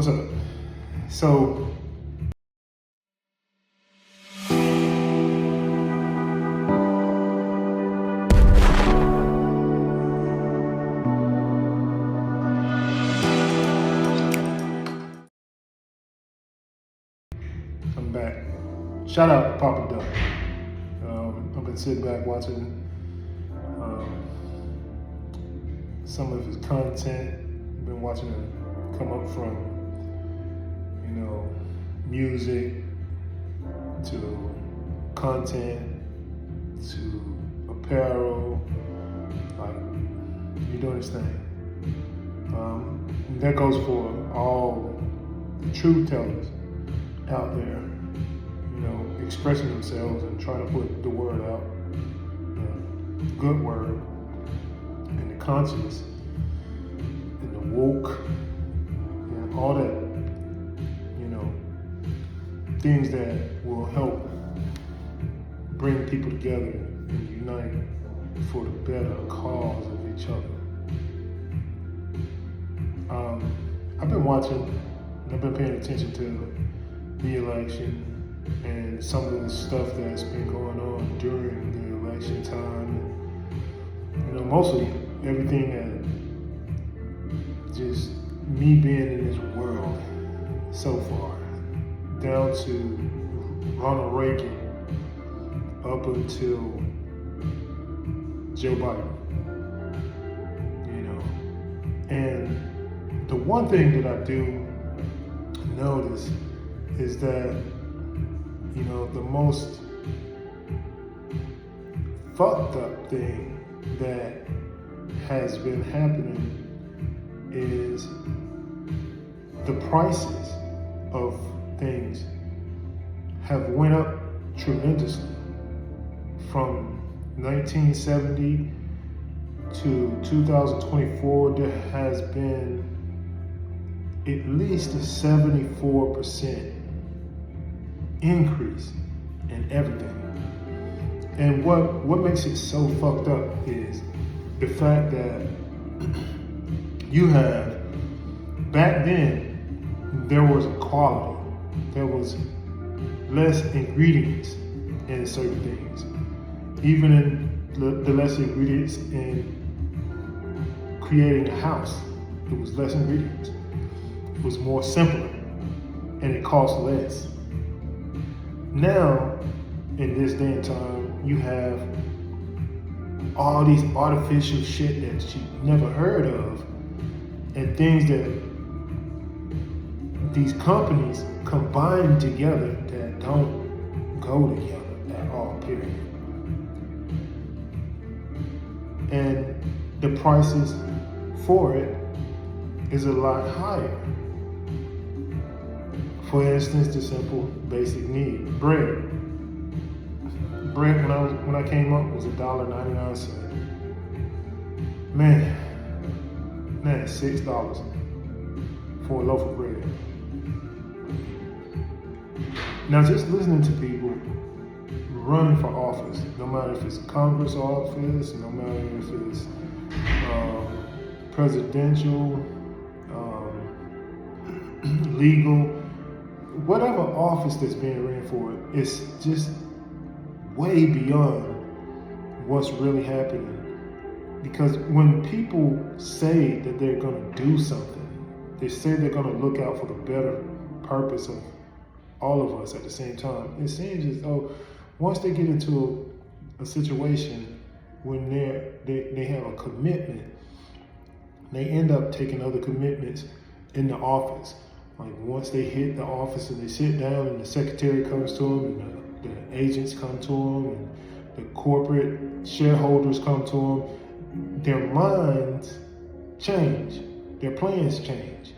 What's up? So, I'm back. Shout out to Papa Duck. I've been sitting back watching some of his content. I've been watching it come up from, music to content to apparel. Like, you're doing his thing. And that goes for all the truth tellers out there, expressing themselves and trying to put the word out, the good word, and the conscience, and the woke, and all that, things that will help bring people together and unite for the better cause of each other. I've been watching, and I've been paying attention to the election and some of the stuff that's been going on during the election time. And, mostly everything that just me being in this world so far, down to Ronald Reagan up until Joe Biden. And the one thing that I do notice is that, the most fucked up thing that has been happening is the prices of things have went up tremendously. From 1970 to 2024, there has been at least a 74% increase in everything. And what makes it so fucked up is the fact that you have, back then, there was quality. There was less ingredients in certain things. Even in the less ingredients in creating a house, it was less ingredients. It was more simpler, and it cost less. Now, in this day and time, you have all these artificial shit that you never heard of, and things that these companies combine together that don't go together at all, period. And the prices for it is a lot higher. For instance, the simple basic need, bread. Bread when I came up was $1.99. Man, $6 for a loaf of bread. Now, just listening to people running for office, no matter if it's Congress office, no matter if it's presidential, legal, whatever office that's being ran for, it's just way beyond what's really happening. Because when people say that they're going to do something, they say they're going to look out for the better purpose of all of us at the same time. It seems as though once they get into a situation when they have a commitment, they end up taking other commitments in the office. Like, once they hit the office and they sit down and the secretary comes to them and the agents come to them and the corporate shareholders come to them, their minds change, their plans change,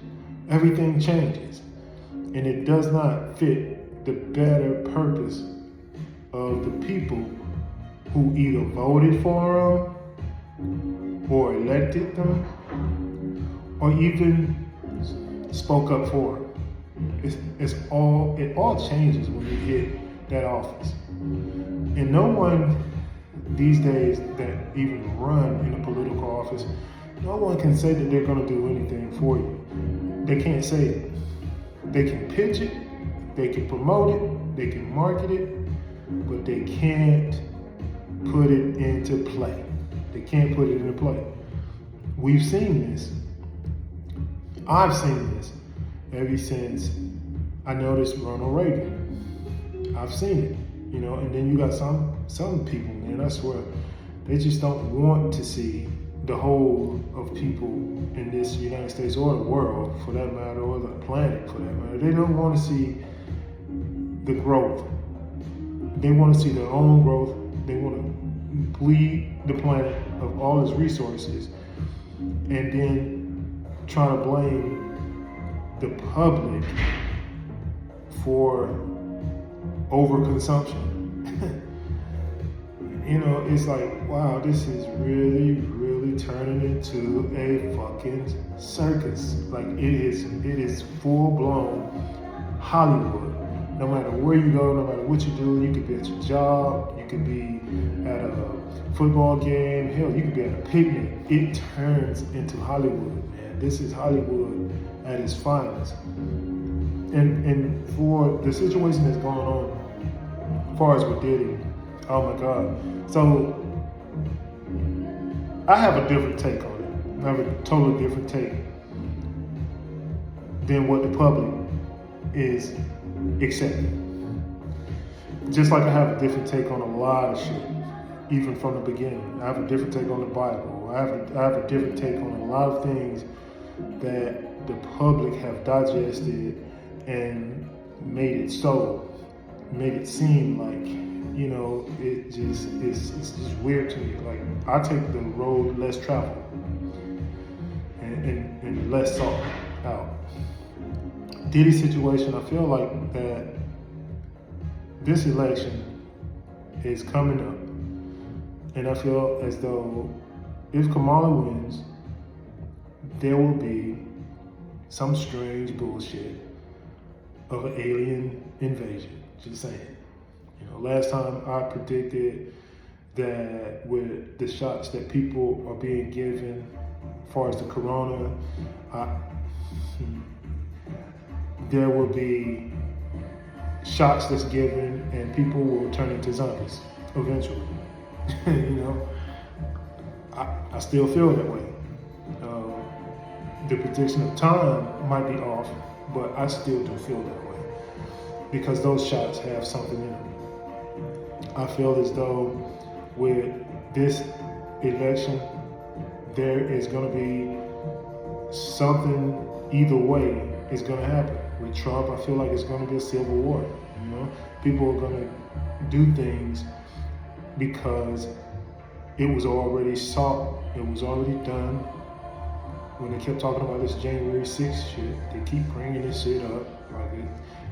everything changes, and it does not fit the better purpose of the people who either voted for them or elected them or even spoke up for it. It all changes when you hit that office. And no one these days that even run in a political office, no one can say that they're going to do anything for you. They can't say it. They can pitch it, they can promote it, they can market it, but they can't put it into play. They can't put it into play. We've seen this. I've seen this ever since I noticed Ronald Reagan. I've seen it, and then you got some people, man, I swear, they just don't want to see the whole of people in this United States or the world, for that matter, or the planet, for that matter. They don't want to see the growth. They want to see their own growth. They want to bleed the planet of all its resources, and then try to blame the public for overconsumption. It's like, wow, this is really turning into a fucking circus. Like, it is full-blown Hollywood. No matter where you go, no matter what you do, you could be at your job, you could be at a football game, hell, you could be at a picnic. It turns into Hollywood, man. This is Hollywood at its finest. And for the situation that's going on, as far as with Diddy, oh my God. So, I have a different take on it. I have a totally different take than what the public is accepting. Just like I have a different take on a lot of shit, even from the beginning. I have a different take on the Bible. I have a different take on a lot of things that the public have digested and made it seem like, it's just weird to me. Like, I take the road less traveled and less sought out. Diddy's situation, I feel like that this election is coming up, and I feel as though if Kamala wins, there will be some strange bullshit of an alien invasion. Just saying. Last time I predicted that with the shots that people are being given, as far as the corona, there will be shots that's given and people will turn into zombies eventually. I still feel that way. The prediction of time might be off, but I still do feel that way because those shots have something in them. I feel as though with this election, there is going to be something, either way, is going to happen. With Trump, I feel like it's going to be a civil war. People are going to do things because it was already sought, it was already done. When they kept talking about this January 6th shit, they keep bringing this shit up.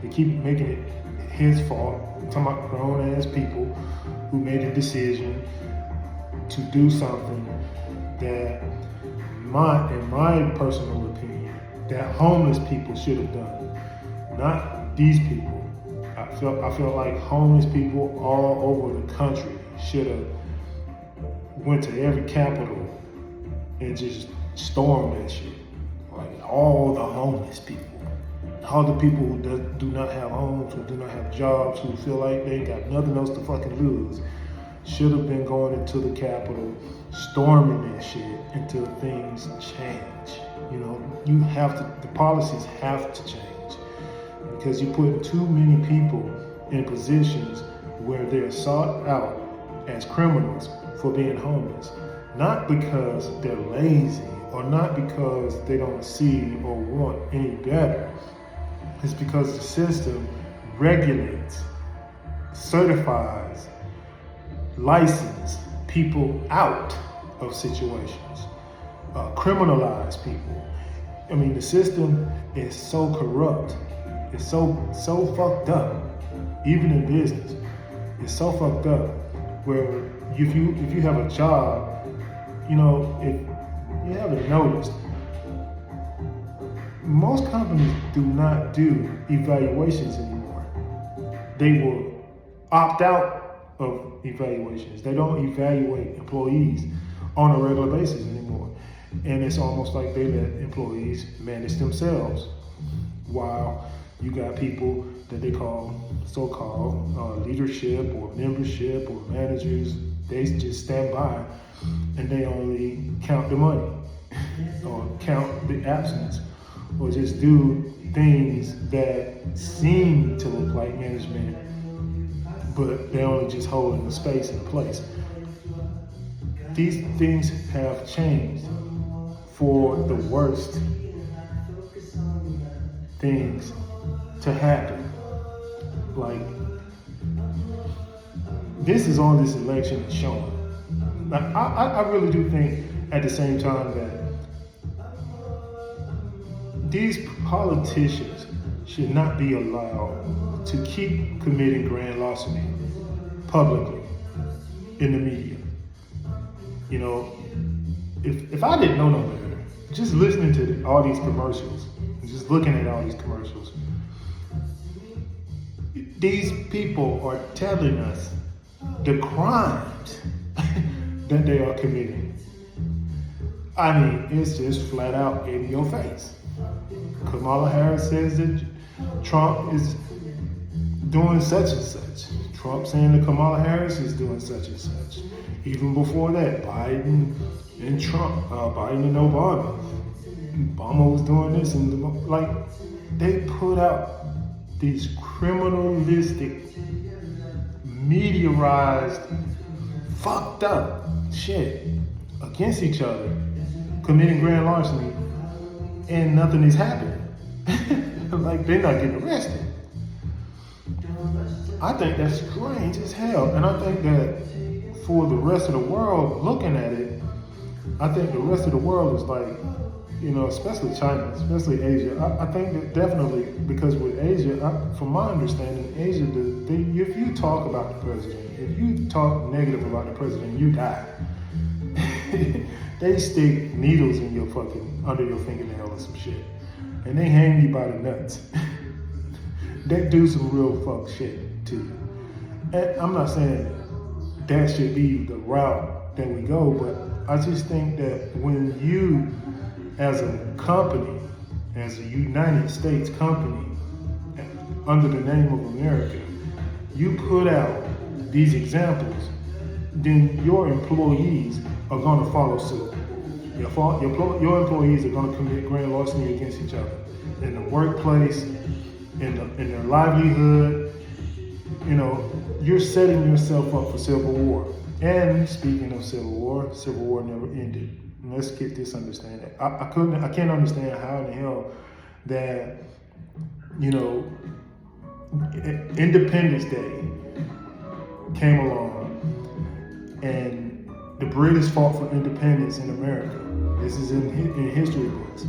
They keep making it his fault. Talking about grown ass people who made a decision to do something that, in my personal opinion, that homeless people should have done. Not these people. I feel like homeless people all over the country should have went to every capital and just stormed that shit. Like, all the homeless people. All the people who do not have homes, who do not have jobs, who feel like they ain't got nothing else to fucking lose, should have been going into the Capitol, storming that shit until things change. The policies have to change because you put too many people in positions where they're sought out as criminals for being homeless, not because they're lazy or not because they don't see or want any better. It's because the system regulates, certifies, licenses people out of situations, criminalize people. I mean, the system is so corrupt. It's so fucked up, even in business. It's so fucked up where if you have a job, if you haven't noticed, most companies do not do evaluations anymore. They will opt out of evaluations. They don't evaluate employees on a regular basis anymore. And it's almost like they let employees manage themselves while You got people that they call so-called leadership or membership or managers. They just stand by and they only count the money or count the absence or just do things that seem to look like management, but they're only just holding the space and the place. These things have changed for the worst things to happen. Like, this is all this election is showing. Like, I really do think at the same time that these politicians should not be allowed to keep committing grand larceny publicly in the media. You know, if I didn't know no better, just listening to all these commercials, just looking at all these commercials, these people are telling us the crimes that they are committing. I mean, it's just flat out in your face. Kamala Harris says that Trump is doing such and such. Trump saying that Kamala Harris is doing such and such. Even before that, Biden and Trump, Biden and Obama. Obama was doing this, and like, they put out these criminalistic, mediarized, fucked up shit against each other, committing grand larceny, and nothing is happening. Like, they're not getting arrested. I think that's strange as hell, and I think that for the rest of the world looking at it, I think the rest of the world is like, you know, especially China, especially Asia. I think that definitely, because with Asia, from my understanding, Asia, if you talk about the president, if you talk negative about the president, you die. They stick needles in your fucking, under your fingernail or some shit. And they hang you by the nuts. They do some real fuck shit to you. And I'm not saying that should be the route that we go, but I just think that when you, as a company, as a United States company, under the name of America, you put out these examples, then your employees are going to follow suit. Your employees are going to commit grand larceny against each other in the workplace, in their livelihood. You know, you're setting yourself up for civil war. And speaking of civil war never ended. Let's get this understanding. I can't understand how in the hell that, you know, Independence Day came along and the British fought for independence in America. This is in history books.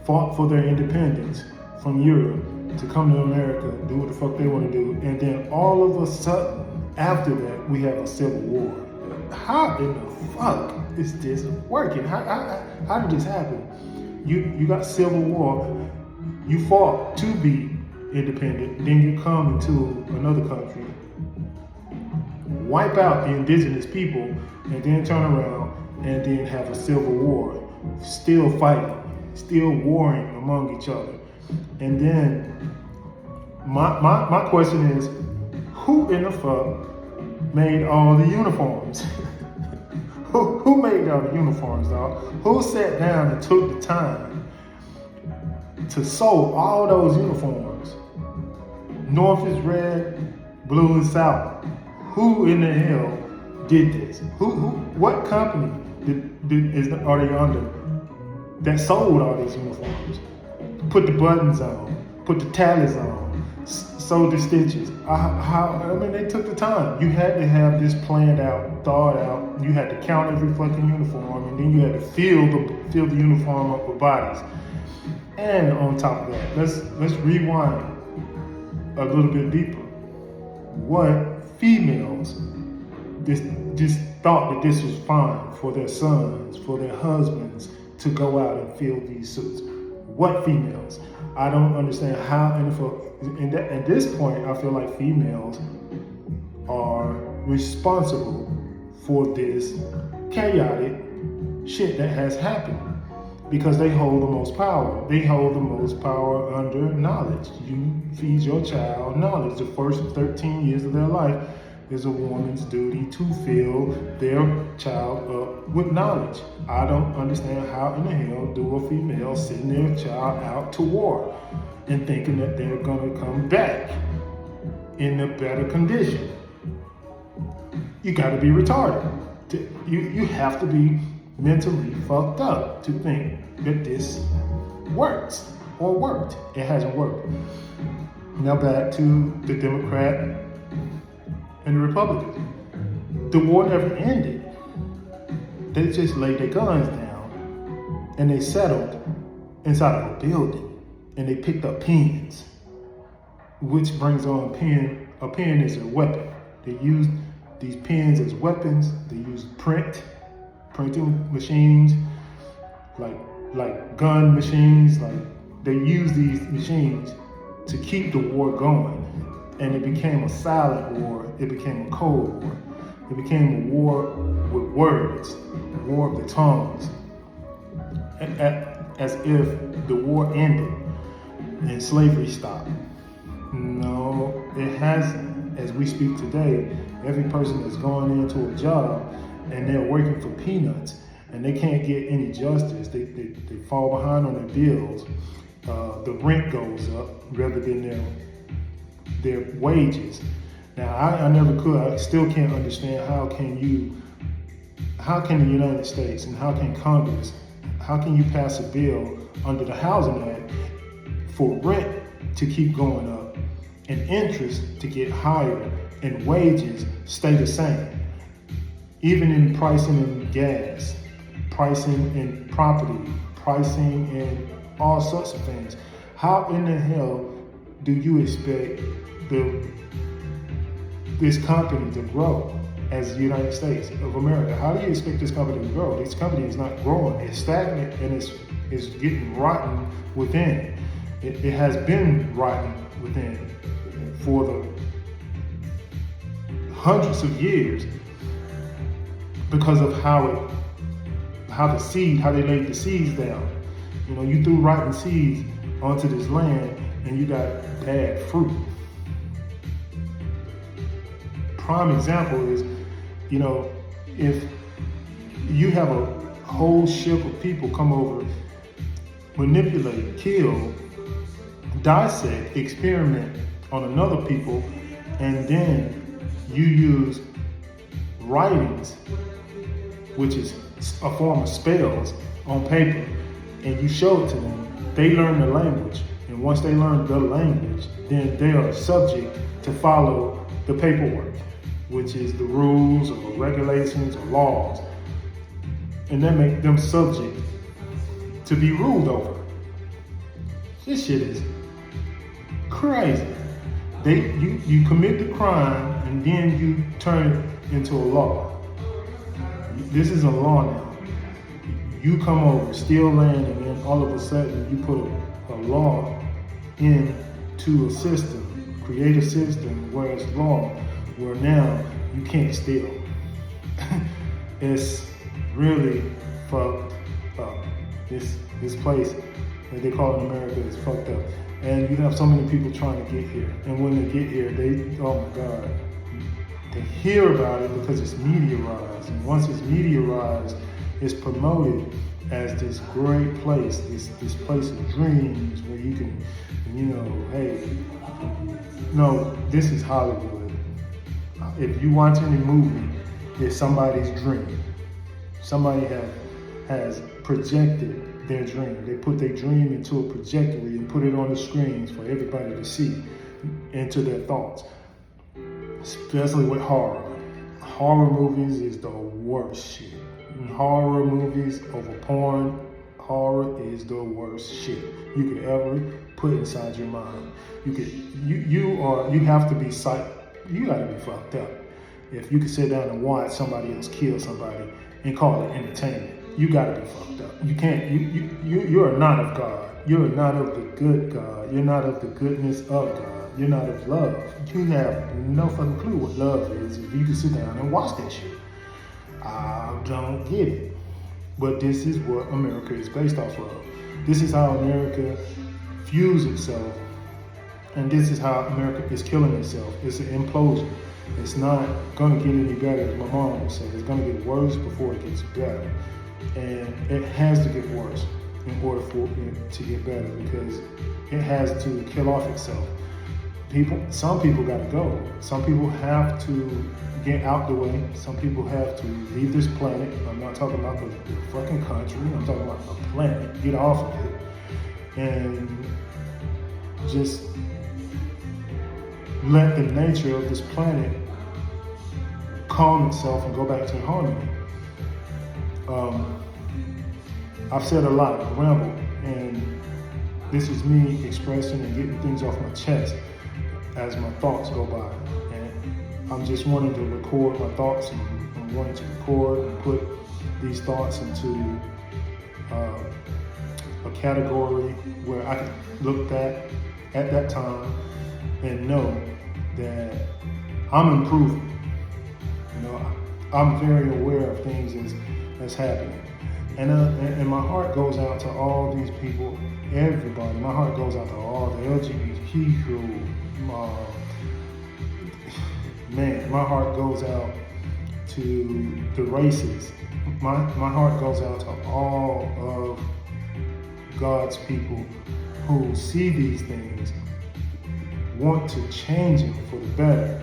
Fought for their independence from Europe to come to America, do what the fuck they want to do, and then all of a sudden, after that, we have a civil war. How in the fuck is this working? How did this happen? You got civil war, you fought to be independent, then you come into another country, wipe out the indigenous people, and then turn around and then have a civil war, still fighting, still warring among each other. And then my question is, who in the fuck made all the uniforms? Who made all the uniforms, dog? Who sat down and took the time to sew all those uniforms? North is red, blue is south. Who in the hell did this? What company are they under that sold all these uniforms? Put the buttons on, put the tallies on, sewed the stitches. They took the time. You had to have this planned out, thought out. You had to count every fucking uniform, and then you had to fill the uniform up with bodies. And on top of that, let's rewind a little bit deeper. What females just thought that this was fine for their sons, for their husbands to go out and fill these suits? What females? I don't understand how. And at this point, I feel like females are responsible for this chaotic shit that has happened. because they hold the most power. They hold the most power under knowledge. You feed your child knowledge. The first 13 years of their life is a woman's duty to fill their child up with knowledge. I don't understand how in the hell do a female send their child out to war and thinking that they're gonna come back in a better condition. You gotta be retarded. You have to be mentally fucked up to think that this works or worked. It hasn't worked. Now back to the Democrat and the Republican. The war never ended. They just laid their guns down and they settled inside of a building and they picked up pens, which brings on a pen. A pen is a weapon. They used these pens as weapons. They used printing machines, like gun machines. Like they use these machines to keep the war going. And it became a silent war. It became a cold war. It became a war with words, a war of the tongues. As if the war ended and slavery stopped. No, it hasn't. As we speak today, every person that's going into a job and they're working for peanuts and they can't get any justice. They fall behind on their bills. The rent goes up rather than their wages. Now, I never could. I still can't understand how can the United States and how can Congress, how can you pass a bill under the Housing Act for rent to keep going up and interest to get higher and wages stay the same? Even in pricing in gas, pricing in property, pricing in all sorts of things. How in the hell do you expect this company to grow as the United States of America? How do you expect this company to grow? This company is not growing. It's stagnant and it's getting rotten within. It has been rotten within for the hundreds of years because of how they laid the seeds down. You know, you threw rotten seeds onto this land and you got bad fruit. Prime example is, you know, if you have a whole ship of people come over, manipulate, kill, dissect, experiment on another people, and then you use writings, which is a form of spells, on paper, and you show it to them, they learn the language. And once they learn the language, then they are subject to follow the paperwork, which is the rules or regulations or laws. And that make them subject to be ruled over. This shit is crazy. You commit the crime and then you turn it into a law. This is a law now. You come over, steal land, and then all of a sudden you put a law into a system, create a system where it's law, where now you can't steal. It's really fucked up. This place that they call it America is fucked up. And you have so many people trying to get here. And when they get here, oh my God, they hear about it because it's mediaized. And once it's mediaized, it's promoted as this great place, this place of dreams where you can, you know, hey, no, this is Hollywood. If you watch any movie, it's somebody's dream. Somebody has projected their dream. They put their dream into a projector and put it on the screens for everybody to see into their thoughts. Especially with horror. Horror movies is the worst shit. Horror movies over porn, horror is the worst shit you could ever put inside your mind. You have to be psyched. You gotta be fucked up. If you can sit down and watch somebody else kill somebody and call it entertainment, you gotta be fucked up. You can't, you're not of God. You're not of the good God. You're not of the goodness of God. You're not of love. You have no fucking clue what love is if you can sit down and watch that shit. I don't get it. But this is what America is based off of. This is how America views itself. And this is how America is killing itself. It's an implosion. It's not going to get any better, as my mom would say. It's going to get worse before it gets better. And it has to get worse in order for it to get better, because it has to kill off itself. Some people got to go. Some people have to get out the way. Some people have to leave this planet. I'm not talking about the fucking country. I'm talking about the planet. Get off of it. And just let the nature of this planet calm itself and go back to harmony. I've said a lot, rambled, and this is me expressing and getting things off my chest as my thoughts go by. And I'm just wanting to record my thoughts, and I'm wanting to record and put these thoughts into a category where I can look back at that time and know that I'm improving. You know, I'm very aware of things that's happening. And my heart goes out to all these people, everybody. My heart goes out to all the LGBTQ. Man, my heart goes out to the races. My heart goes out to all of God's people who see these things, want to change them for the better,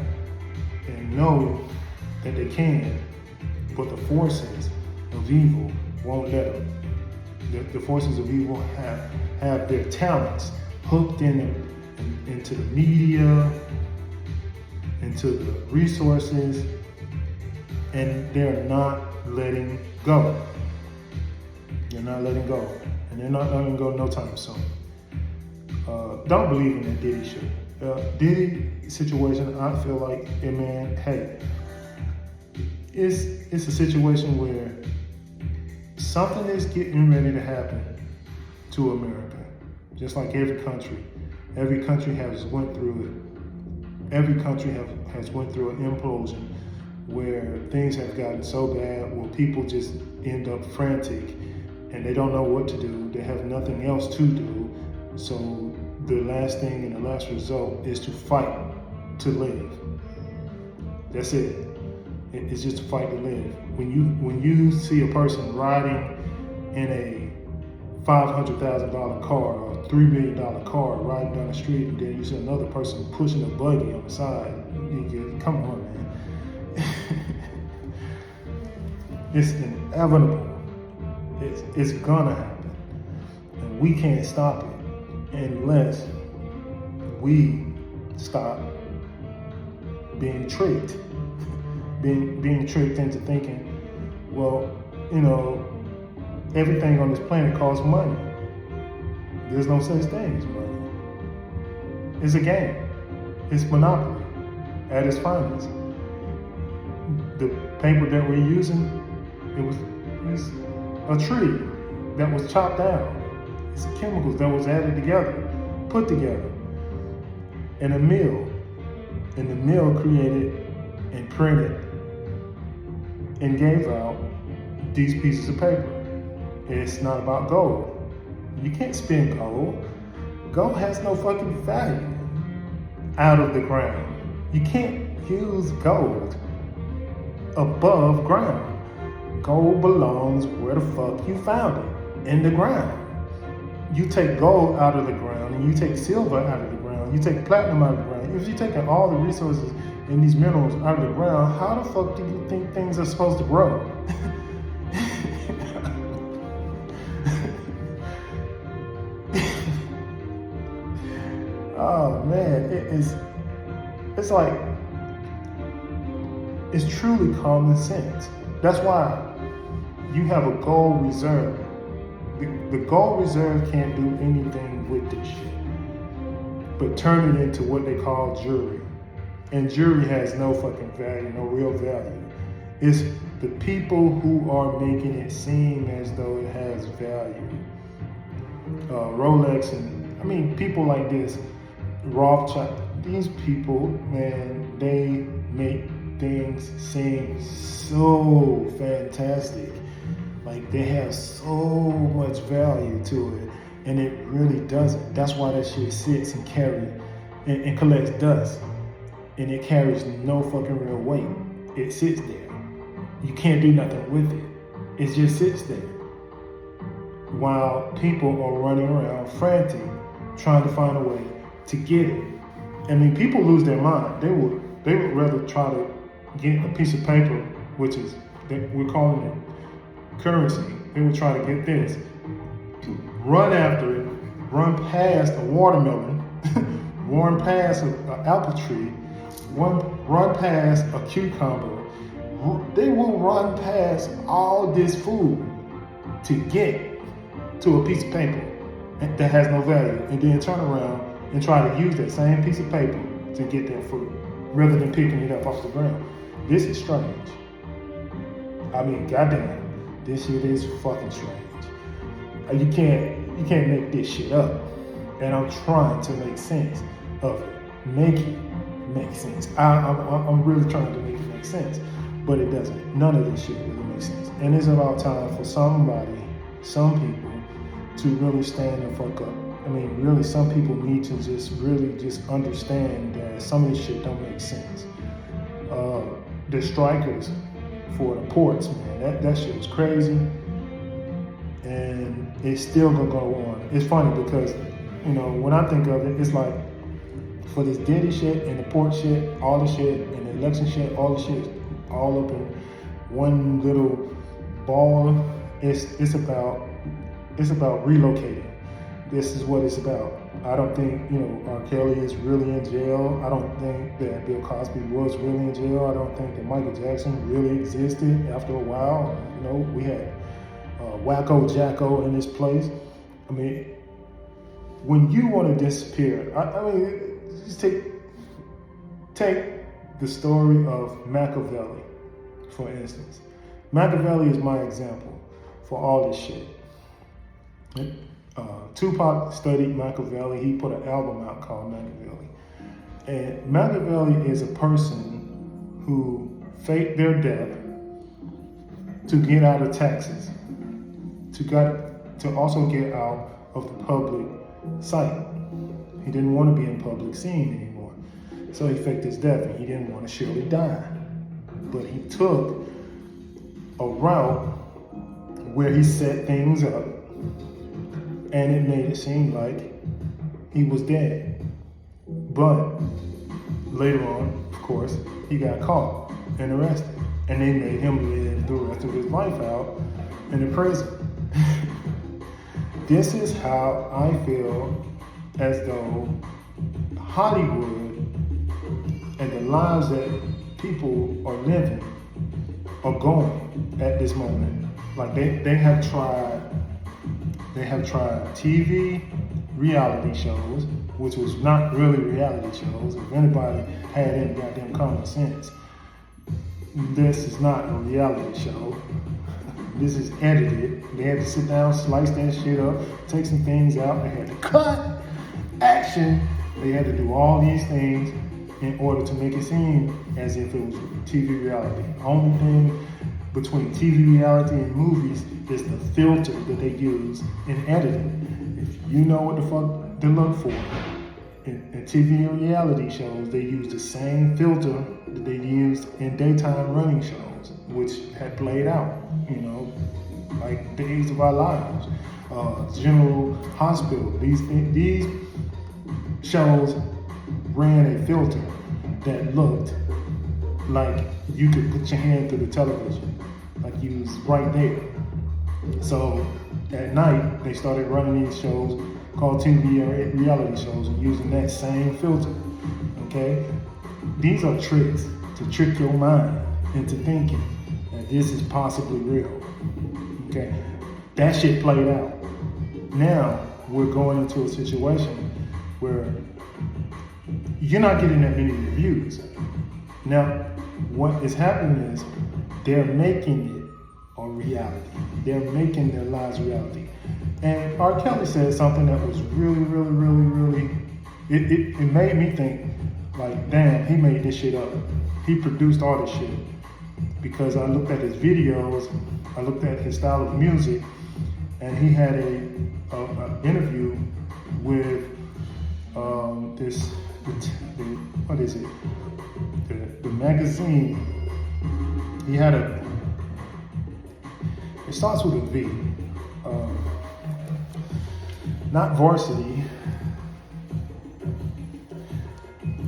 and know that they can, but the forces of evil won't let them. The forces of evil have their talents hooked into the media, into the resources, and they're not letting go. They're not letting go, and they're not letting go no time soon. Don't believe in that Diddy shit. Diddy situation, I feel like, man, hey, it's a situation where something is getting ready to happen to America. Just like every country has went through it. Every country has went through an implosion where things have gotten so bad where people just end up frantic and they don't know what to do. They have nothing else to do. So the last thing and the last result is to fight to live. That's it. It's just a fight to live. When you see a person riding in a $500,000 car or $3 million car riding down the street, and then you see another person pushing a buggy on the side, come on, man. It's inevitable. It's gonna happen, and we can't stop it unless we stop being tricked. Being tricked into thinking, well, you know, everything on this planet costs money. There's no such thing as money. It's a game. It's monopoly at its finest. The paper that we're using, it was a tree that was chopped down. It's chemicals that was added together, put together, in a mill. And the mill created and printed and gave out these pieces of paper. It's not about gold. You can't spend gold. Gold has no fucking value out of the ground. You can't use gold above ground. Gold belongs where the fuck you found it, in the ground. You take gold out of the ground and you take silver out of the ground. You take platinum out of the ground. If you're taking all the resources and these minerals out of the ground, how the fuck do you think things are supposed to grow? Oh man, it's like, it's truly common sense. That's why you have a gold reserve. The gold reserve can't do anything with this shit, but turn it into what they call jewelry. And jewelry has no fucking value, no real value. It's the people who are making it seem as though it has value. Rolex and, I mean, people like this, Rothschild, these people, man, they make things seem so fantastic. Like they have so much value to it, and it really doesn't. That's why that shit sits and and collects dust, and it carries no fucking real weight. It sits there. You can't do nothing with it. It just sits there. While people are running around frantic, trying to find a way to get it. I mean, people lose their mind. They would rather try to get a piece of paper, which is we're calling it currency. They would try to get this, run after it, run past a watermelon, run past an apple tree, run past a cucumber. They will run past all this food to get to a piece of paper that has no value, and then turn around and try to use that same piece of paper to get their food, rather than picking it up off the ground. This is strange. I mean, goddamn, this shit is fucking strange. You can't make this shit up. And I'm trying to make sense of it. Make it make sense. I'm really trying to make it make sense, but it doesn't. None of this shit really makes sense. And it's about time for some people, to really stand the fuck up. I mean, really, some people need to just understand that some of this shit don't make sense. The strikers for the ports, man, that shit was crazy, and it's still gonna go on. It's funny because, when I think of it, it's like, for this Diddy shit and the port shit, all the shit, and the election shit, all the shit, all up in one little ball. It's about relocating. This is what it's about. I don't think, R. Kelly is really in jail. I don't think that Bill Cosby was really in jail. I don't think that Michael Jackson really existed after a while. We had Wacko Jacko in this place. I mean, when you want to disappear, I mean, just take the story of Machiavelli, for instance. Machiavelli is my example for all this shit. Tupac studied Machiavelli. He put an album out called Machiavelli. And Machiavelli is a person who faked their death to get out of taxes, to also get out of the public sight. He didn't want to be in public scene anymore. So he faked his death, and he didn't want to surely die. But he took a route where he set things up, and it made it seem like he was dead. But later on, of course, he got caught and arrested, and they made him live the rest of his life out in the prison. This is how I feel as though Hollywood and the lives that people are living are going at this moment. Like they have tried TV reality shows, which was not really reality shows. If anybody had any goddamn common sense, this is not a reality show. This is edited. They had to sit down, slice that shit up, take some things out. They had to cut, action. They had to do all these things in order to make it seem as if it was TV reality. Only thing between TV reality and movies is the filter that they use in editing. If you know what the fuck to look for, in TV reality shows, they use the same filter that they used in daytime running shows, which had played out, like Days of Our Lives, General Hospital. These shows ran a filter that looked like you could put your hand through the television, like you was right there. So at night, they started running these shows called TV reality shows and using that same filter, okay? These are tricks to trick your mind into thinking that this is possibly real, okay? That shit played out. Now we're going into a situation where you're not getting that many reviews. Now, what is happening is they're making it a reality. They're making their lives reality. And R. Kelly said something that was really, it made me think, like, damn, he made this shit up. He produced all this shit. because I looked at his videos, I looked at his style of music, and he had a interview with what is it? The magazine. He had it starts with a V. Not Varsity.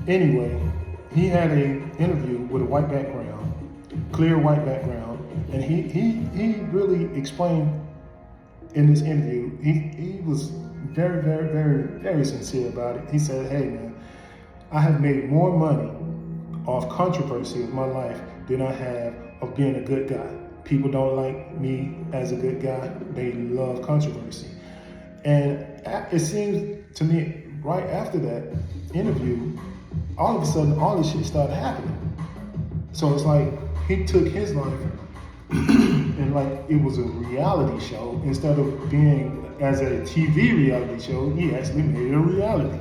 Anyway, he had an interview with a white background, clear white background, and he really explained in this interview, he was very, very, very, very sincere about it. He said, hey man, I have made more money off controversy of my life than I have of being a good guy. People don't like me as a good guy. They love controversy. And it seems to me, right after that interview, all of a sudden, all this shit started happening. So it's like he took his life and like it was a reality show. Instead of being as a TV reality show, he actually made it a reality.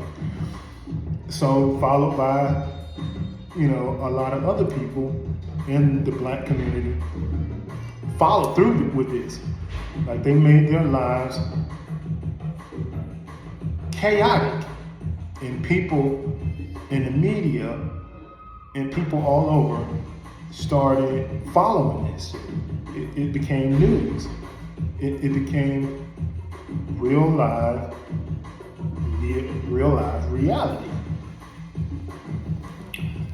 So followed by, you know, a lot of other people in the black community followed through with this. Like they made their lives chaotic, and people in the media and people all over started following this. It became news. It became real live reality.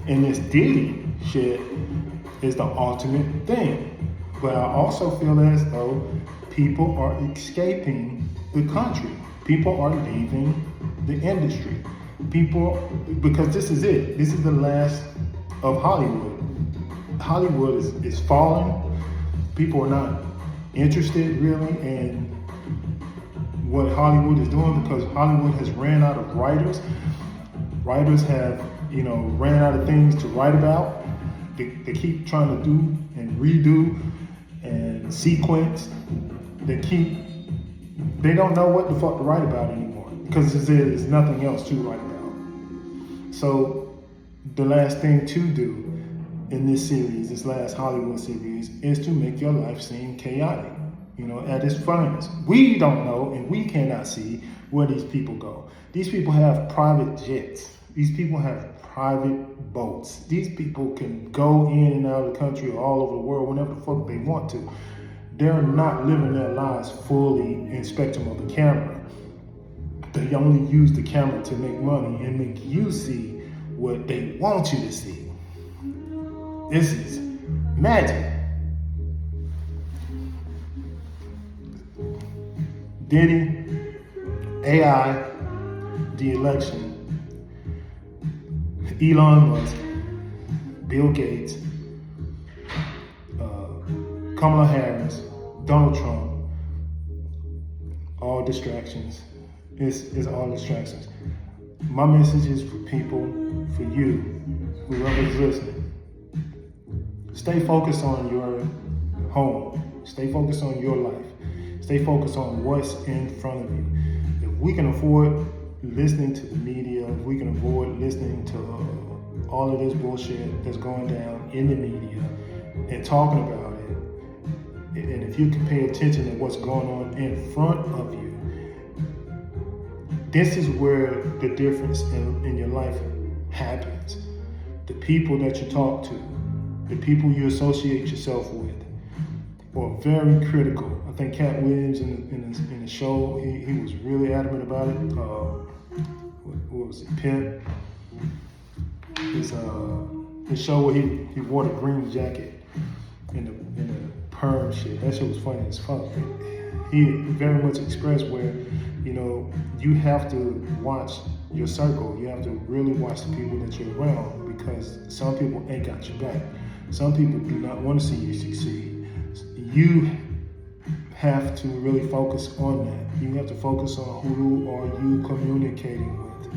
And this Diddy shit is the ultimate thing. But I also feel as though people are escaping the country. People are leaving the industry. People, because this is it. This is the last of Hollywood. Hollywood is falling. People are not interested really in what Hollywood is doing because Hollywood has ran out of writers. Writers have, you know, ran out of things to write about. They keep trying to do and redo and sequence. They don't know what the fuck to write about anymore because there's nothing else to write about. So the last thing to do in this series, this last Hollywood series, is to make your life seem chaotic, you know, at its finest. We don't know and we cannot see where these people go. These people have private jets. These people have private boats. These people can go in and out of the country or all over the world whenever the fuck they want to. They're not living their lives fully in spectrum of the camera. They only use the camera to make money and make you see what they want you to see. This is magic. Diddy, AI, the election, Elon Musk, Bill Gates, Kamala Harris, Donald Trump, all distractions. It's all distractions. My message is for people, for you, whoever's listening. Stay focused on your home. Stay focused on your life. Stay focused on what's in front of you. If we can afford listening to the media, if we can avoid listening to all of this bullshit that's going down in the media and talking about it, and if you can pay attention to what's going on in front of you, this is where the difference in your life happens. The people that you talk to, the people you associate yourself with, are very critical. I think Cat Williams in the show, he was really adamant about it. What was it, Pimp? His show where he wore the green jacket in the perm shit. That shit was funny as fuck. He very much expressed where, you know, you have to watch your circle. You have to really watch the people that you're around because some people ain't got your back. Some people do not want to see you succeed. You have to really focus on that. You have to focus on who are you communicating with.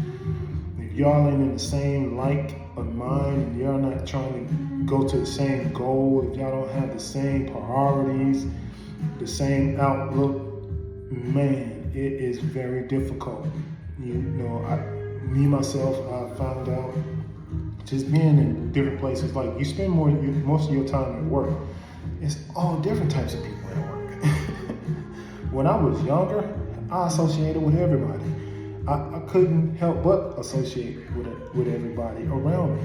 If y'all ain't in the same like of mind and y'all not trying to go to the same goal, if y'all don't have the same priorities, the same outlook, man, it is very difficult. You know, me myself, I found out just being in different places. Like you spend most of your time at work. It's all different types of people at work. When I was younger, I associated with everybody. I couldn't help but associate with everybody around me.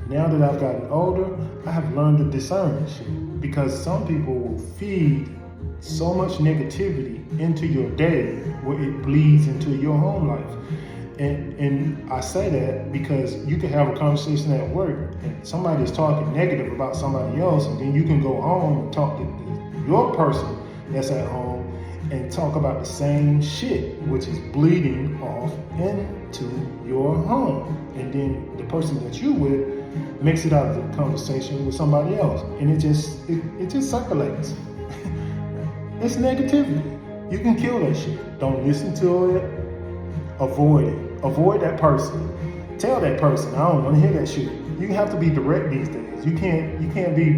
Now that I've gotten older, I have learned to discern shit, because some people will feed so much negativity into your day where it bleeds into your home life. And I say that because you can have a conversation at work and somebody is talking negative about somebody else, and then you can go home and talk to your person that's at home and talk about the same shit, which is bleeding off into your home. And then the person that you with makes it out of the conversation with somebody else, and it just circulates. It's negativity. You can kill that shit. Don't listen to it. Avoid it. Avoid that person. Tell that person, I don't want to hear that shit. You have to be direct these days. You can't be,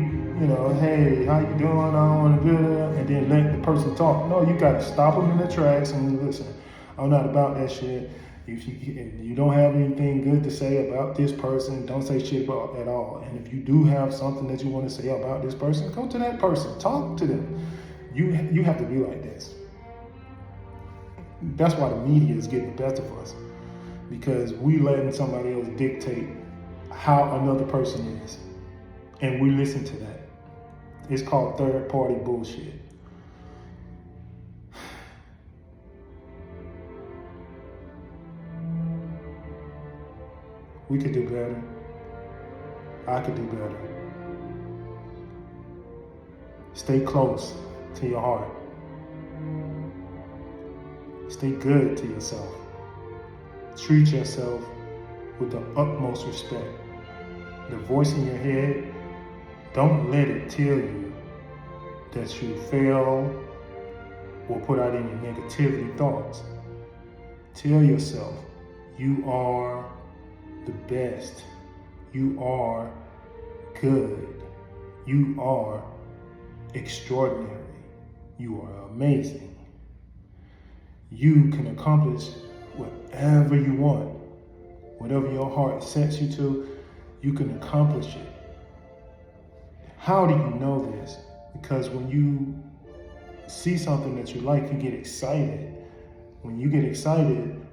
hey, how you doing? I don't want to do that, and then let the person talk. No, you got to stop them in their tracks and listen. I'm not about that shit. If you don't have anything good to say about this person, don't say shit about at all. And if you do have something that you want to say about this person, go to that person. Talk to them. You have to be like this. That's why the media is getting the best of us, because we letting somebody else dictate how another person is, and we listen to that. It's called third-party bullshit. We could do better. I could do better. Stay close to your heart. Stay good to yourself. Treat yourself with the utmost respect. The voice in your head, don't let it tell you that you fail or put out any negativity thoughts. Tell yourself you are the best. You are good. You are extraordinary. You are amazing. You can accomplish whatever you want. Whatever your heart sets you to, you can accomplish it. How do you know this? Because when you see something that you like, you get excited. When you get excited,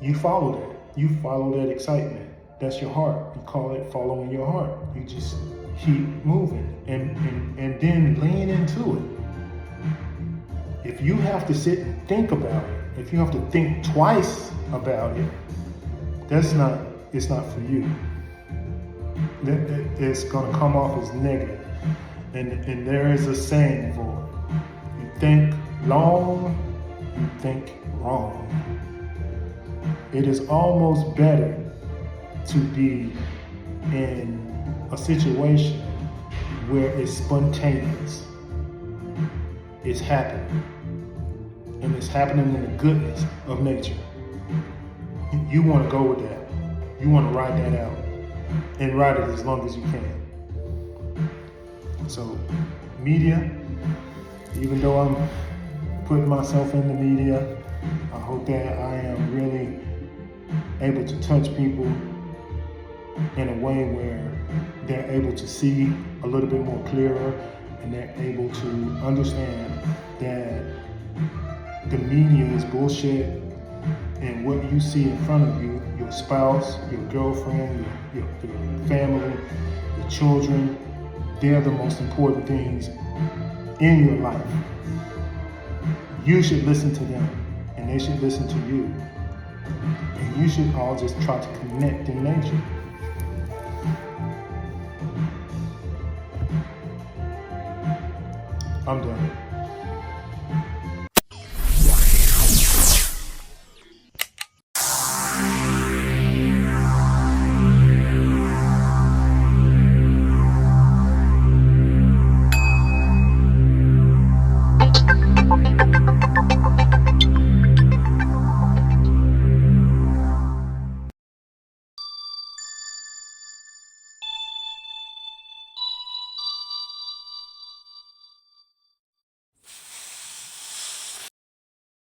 you follow that. You follow that excitement. That's your heart. You call it following your heart. You just keep moving and then lean into it. If you have to sit and think about it, if you have to think twice about it, it's not for you. It's gonna come off as negative. And there is a saying for it. You think long, you think wrong. It is almost better to be in a situation where it's spontaneous. It's happening. And it's happening in the goodness of nature. You want to go with that. You want to ride that out and ride it as long as you can. So, media, even though I'm putting myself in the media, I hope that I am really able to touch people in a way where they're able to see a little bit more clearer, and they're able to understand that the media is bullshit, and what you see in front of you, your spouse, your girlfriend, your family, your children, they're the most important things in your life. You should listen to them, and they should listen to you. And you should all just try to connect in nature. I'm done.